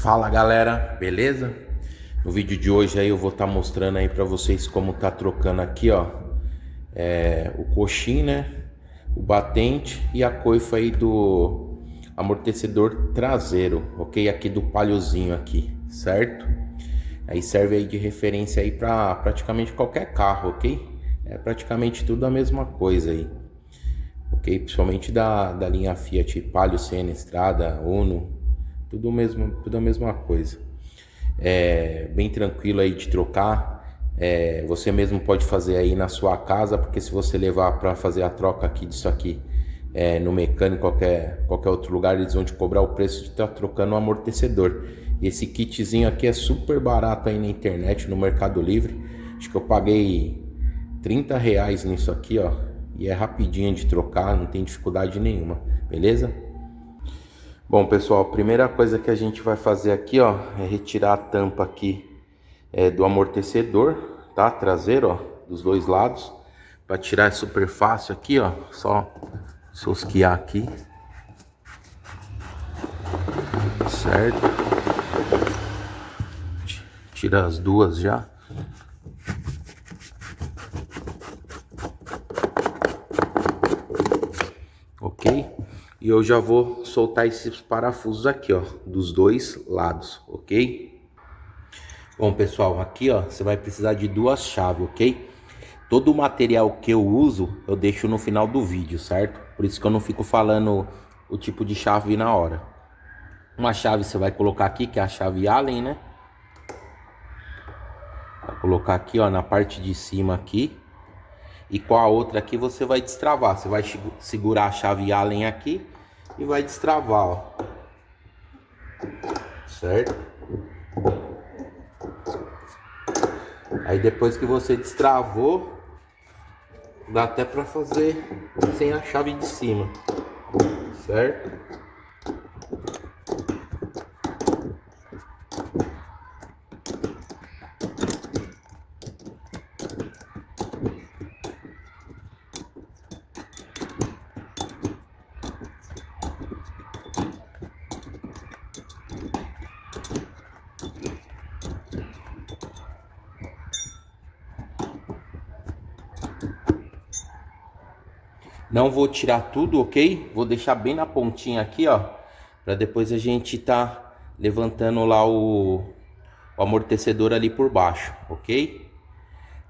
Fala galera, beleza? No vídeo de hoje aí eu vou estar mostrando aí para vocês como tá trocando aqui, ó, o coxim, né? O batente e a coifa aí do amortecedor traseiro, ok? Aqui do paliozinho aqui, certo? Aí serve aí de referência aí para praticamente qualquer carro, ok? É praticamente tudo a mesma coisa aí, ok? Principalmente da linha Fiat Palio, Siena, Strada, Uno, tudo a mesma coisa. É bem tranquilo aí de trocar. Você mesmo pode fazer aí na sua casa, porque se você levar para fazer a troca aqui disso aqui no mecânico, qualquer outro lugar, eles vão te cobrar o preço de estar trocando o amortecedor. E esse kitzinho aqui é super barato aí na internet, no Mercado Livre. Acho que eu paguei R$30 nisso aqui, ó. E é rapidinho de trocar, não tem dificuldade nenhuma, beleza? Bom, pessoal, a primeira coisa que a gente vai fazer aqui, ó, é retirar a tampa aqui do amortecedor, tá? Traseiro, ó, dos dois lados. Para tirar é super fácil aqui, ó, só sosquear aqui. Certo? Tira as duas já. Ok? E eu já vou soltar esses parafusos aqui, ó, dos dois lados, ok? Bom, pessoal, aqui, ó, você vai precisar de duas chaves, ok? Todo o material que eu uso, eu deixo no final do vídeo, certo? Por isso que eu não fico falando o tipo de chave na hora. Uma chave você vai colocar aqui, que é a chave Allen, né? Vai colocar aqui, ó, na parte de cima aqui. E com a outra aqui você vai destravar. Você vai segurar a chave Allen aqui e vai destravar, ó. Certo? Aí depois que você destravou, dá até pra fazer sem a chave de cima. Certo? Não vou tirar tudo, ok? Vou deixar bem na pontinha aqui, ó, para depois a gente tá levantando lá o amortecedor ali por baixo, ok?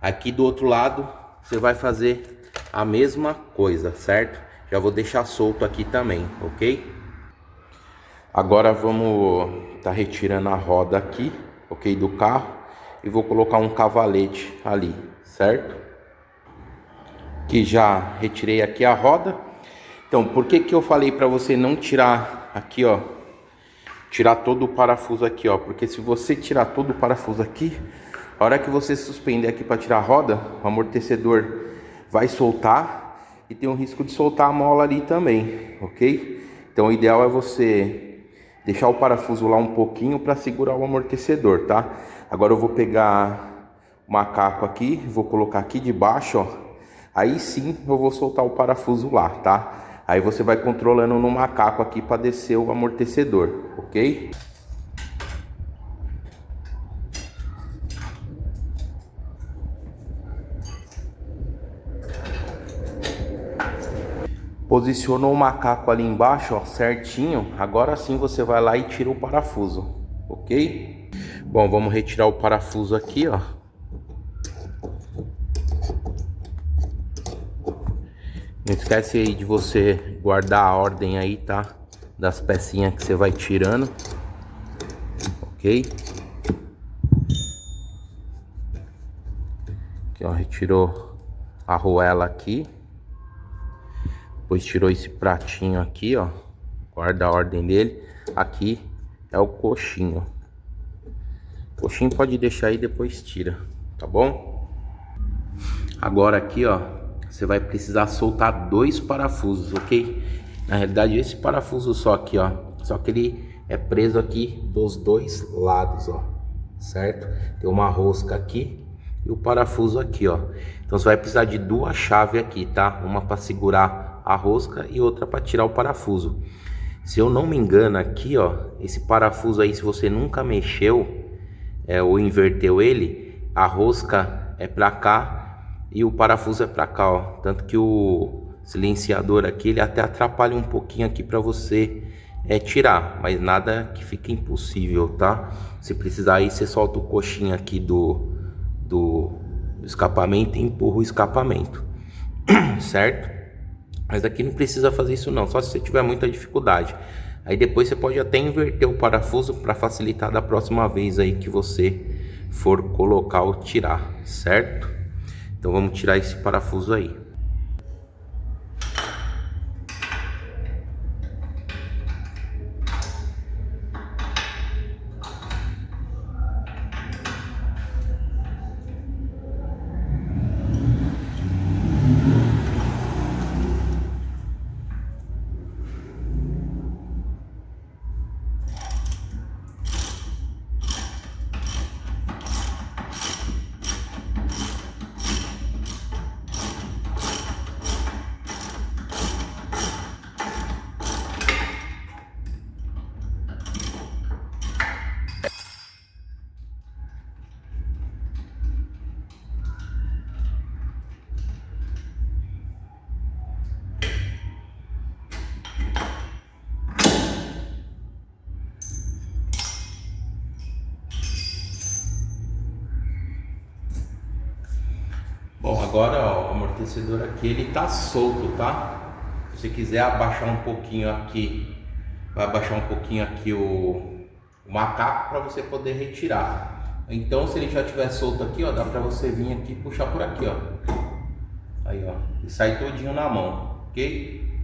Aqui do outro lado você vai fazer a mesma coisa, certo? Já vou deixar solto aqui também, ok? Agora vamos tá retirando a roda aqui, ok, do carro, e vou colocar um cavalete ali, certo? Que já retirei aqui a roda. Então, por que eu falei para você não tirar aqui, ó, tirar todo o parafuso aqui, ó? Porque se você tirar todo o parafuso aqui, a hora que você suspender aqui para tirar a roda, o amortecedor vai soltar e tem um risco de soltar a mola ali também, ok? Então, o ideal é você deixar o parafuso lá um pouquinho para segurar o amortecedor, tá? Agora eu vou pegar o macaco aqui, vou colocar aqui debaixo, ó. Aí sim eu vou soltar o parafuso lá, tá? Aí você vai controlando no macaco aqui para descer o amortecedor, ok? Posicionou o macaco ali embaixo, ó, certinho. Agora sim você vai lá e tira o parafuso, ok? Bom, vamos retirar o parafuso aqui, ó. Não esquece aí de você guardar a ordem aí, tá? Das pecinhas que você vai tirando. Ok? Aqui, ó, retirou a arruela aqui. Depois tirou esse pratinho aqui, ó. Guarda a ordem dele. Aqui é o coxinho. O coxinho pode deixar aí, depois tira, tá bom? Agora aqui, ó, você vai precisar soltar dois parafusos, ok? Na realidade, esse parafuso só aqui, ó. Só que ele é preso aqui dos dois lados, ó. Certo? Tem uma rosca aqui e o parafuso aqui, ó. Então você vai precisar de duas chaves aqui, tá? Uma para segurar a rosca e outra para tirar o parafuso. Se eu não me engano aqui, ó, esse parafuso aí, se você nunca mexeu ou inverteu ele, a rosca é pra cá e o parafuso é pra cá, ó. Tanto que o silenciador aqui, ele até atrapalha um pouquinho aqui pra você tirar, mas nada que fique impossível, tá? Se precisar aí, você solta o coxinha aqui do escapamento e empurra o escapamento, certo? Mas aqui não precisa fazer isso não, só se você tiver muita dificuldade. Aí depois você pode até inverter o parafuso para facilitar da próxima vez aí que você for colocar ou tirar, certo? Então vamos tirar esse parafuso aí. Bom, agora ó, o amortecedor aqui ele tá solto, tá? Se você quiser abaixar um pouquinho aqui, vai abaixar um pouquinho aqui o macaco para você poder retirar. Então, se ele já estiver solto aqui, ó, dá para você vir aqui e puxar por aqui, ó. Aí, ó, e sai todinho na mão, ok?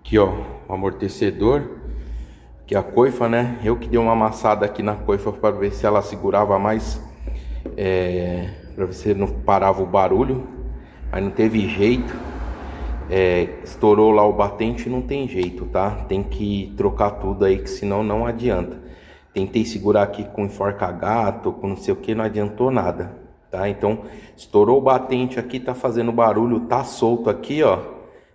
Aqui, ó, o amortecedor. Que a coifa, né? Eu que dei uma amassada aqui na coifa para ver se ela segurava mais, para ver se não parava o barulho, mas não teve jeito. Estourou lá o batente e não tem jeito, tá? Tem que trocar tudo aí, que senão não adianta. Tentei segurar aqui com enforca-gato, com não sei o que, não adiantou nada, tá? Então, estourou o batente aqui, tá fazendo barulho, tá solto aqui, ó.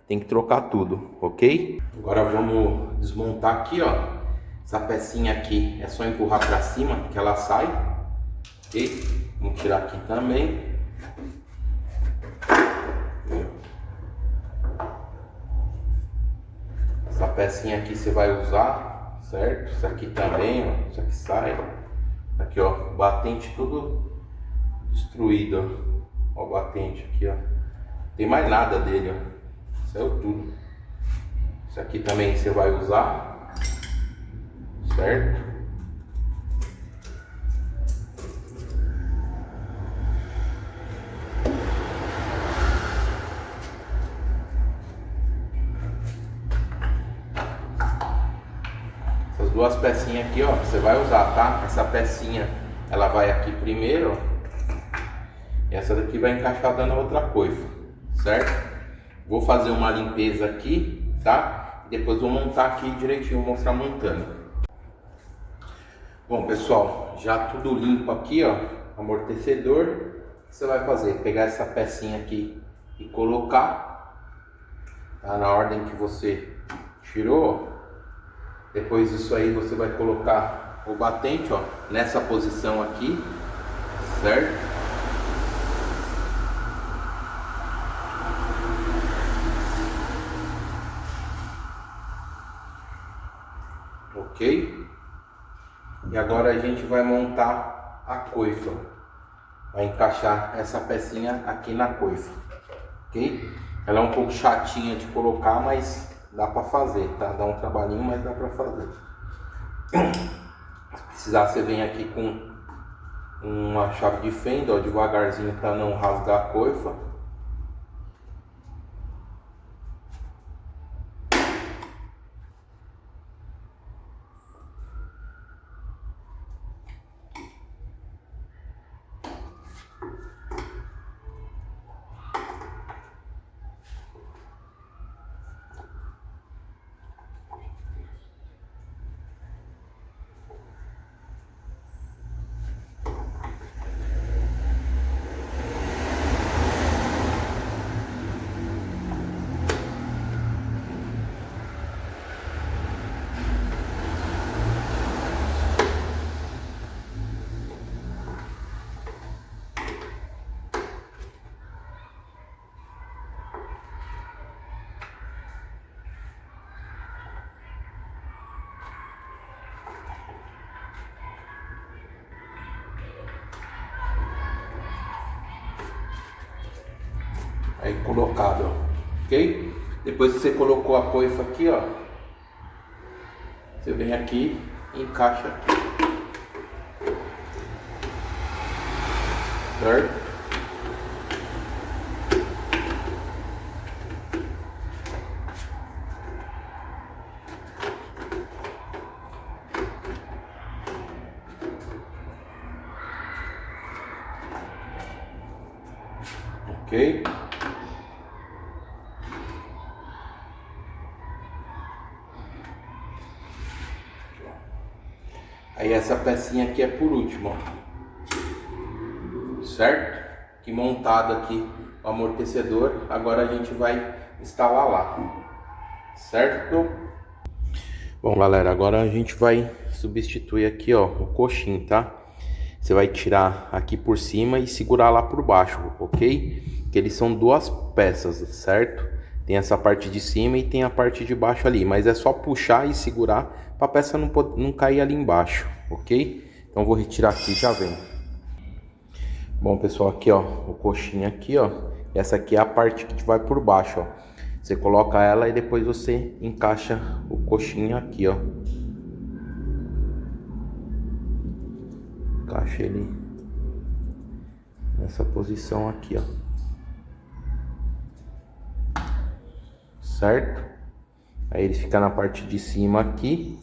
Tem que trocar tudo, ok? Agora vamos desmontar aqui, ó. Essa pecinha aqui é só empurrar para cima que ela sai, ok? Vamos tirar aqui também. Essa pecinha aqui você vai usar, certo? Isso aqui também, ó. Isso aqui sai. Aqui, ó, o batente tudo destruído, ó. Ó o batente aqui, ó. Não tem mais nada dele, ó. Saiu tudo. Isso aqui também você vai usar. Certo? Essas duas pecinhas aqui, ó, você vai usar, tá? Essa pecinha, ela vai aqui primeiro, ó, e essa daqui vai encaixada na outra coifa, certo? Vou fazer uma limpeza aqui, tá? Depois vou montar aqui direitinho, vou mostrar montando. Bom, pessoal, já tudo limpo aqui, ó, amortecedor. O que você vai fazer? Pegar essa pecinha aqui e colocar, tá? Na ordem que você tirou. Depois disso aí você vai colocar o batente, ó, nessa posição aqui, certo? Ok? E agora a gente vai montar a coifa. Vai encaixar essa pecinha aqui na coifa, ok? Ela é um pouco chatinha de colocar, mas dá para fazer, tá? Dá um trabalhinho, mas dá para fazer. Se precisar, você vem aqui com uma chave de fenda, ó, devagarzinho para não rasgar a coifa. aí colocado, ó, ok? Depois que você colocou a coifa aqui, ó, você vem aqui e encaixa aqui, certo? Ok? Aí essa pecinha aqui é por último, ó. Certo? Que montado aqui o amortecedor, agora a gente vai instalar lá, certo? Bom, galera, agora a gente vai substituir aqui, ó, o coxim, tá? Você vai tirar aqui por cima e segurar lá por baixo, ok? Que eles são duas peças, certo? Tem essa parte de cima e tem a parte de baixo ali, mas é só puxar e segurar para a peça não cair ali embaixo, ok? Então vou retirar aqui e já vem. Bom, pessoal, aqui ó, o coxinha aqui ó, essa aqui é a parte que vai por baixo, ó. Você coloca ela e depois você encaixa o coxinha aqui, ó. Encaixa ele nessa posição aqui, ó. Certo? Aí ele fica na parte de cima aqui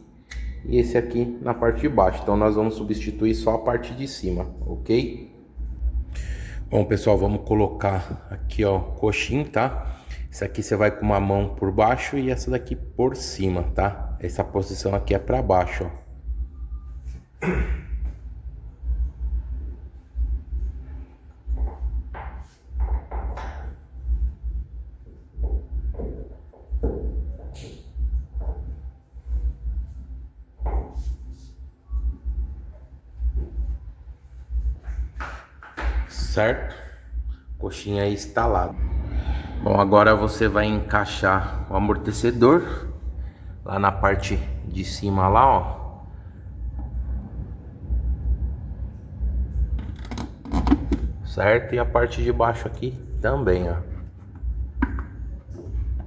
e esse aqui na parte de baixo. Então nós vamos substituir só a parte de cima, ok? Bom, pessoal, vamos colocar aqui ó, o coxim, tá? Esse aqui você vai com uma mão por baixo e essa daqui por cima, tá? Essa posição aqui é para baixo, ó. Certo? Coxinha aí instalado. Bom, agora você vai encaixar o amortecedor lá na parte de cima lá, ó. Certo? E a parte de baixo aqui também, ó.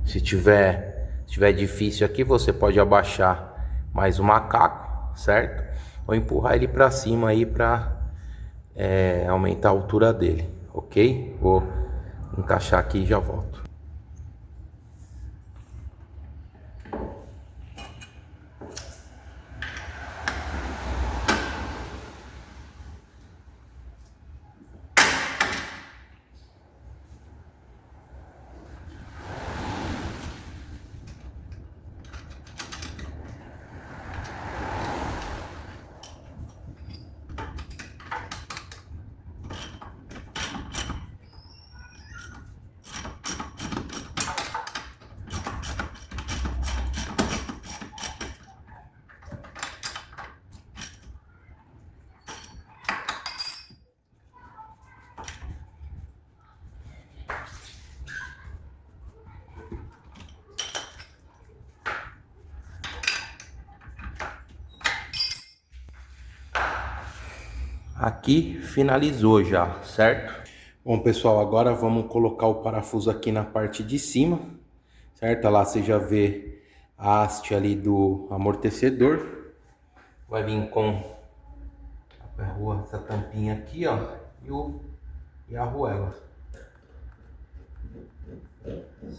Se tiver difícil aqui, você pode abaixar mais o macaco, certo? Ou empurrar ele para cima aí para aumentar a altura dele, ok? Vou encaixar aqui e já volto. Aqui finalizou já, certo? Bom, pessoal, agora vamos colocar o parafuso aqui na parte de cima, certo? Lá você já vê a haste ali do amortecedor. Vai vir com essa tampinha aqui, ó, e a arruela.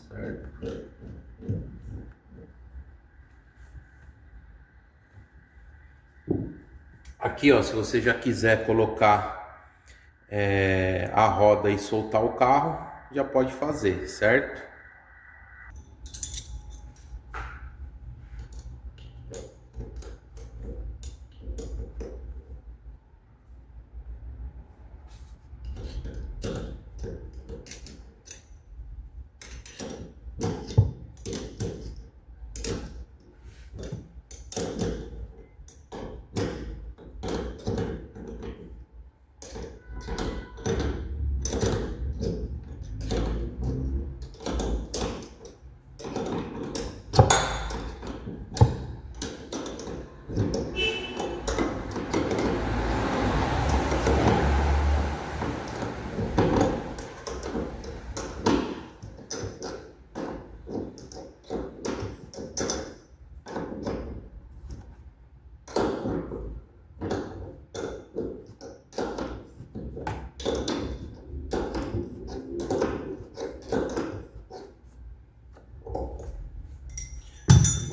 Certo? Aqui, ó, se você já quiser colocar a roda e soltar o carro, já pode fazer, certo?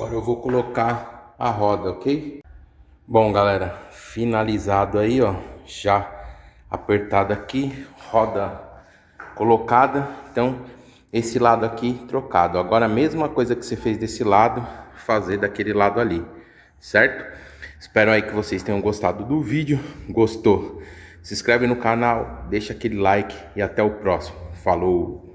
Agora eu vou colocar a roda, ok? Bom, galera, finalizado aí, ó, já apertado aqui, roda colocada. Então, esse lado aqui trocado. Agora a mesma coisa que você fez desse lado, fazer daquele lado ali, certo? Espero aí que vocês tenham gostado do vídeo. Gostou? Se inscreve no canal, deixa aquele like e até o próximo. Falou!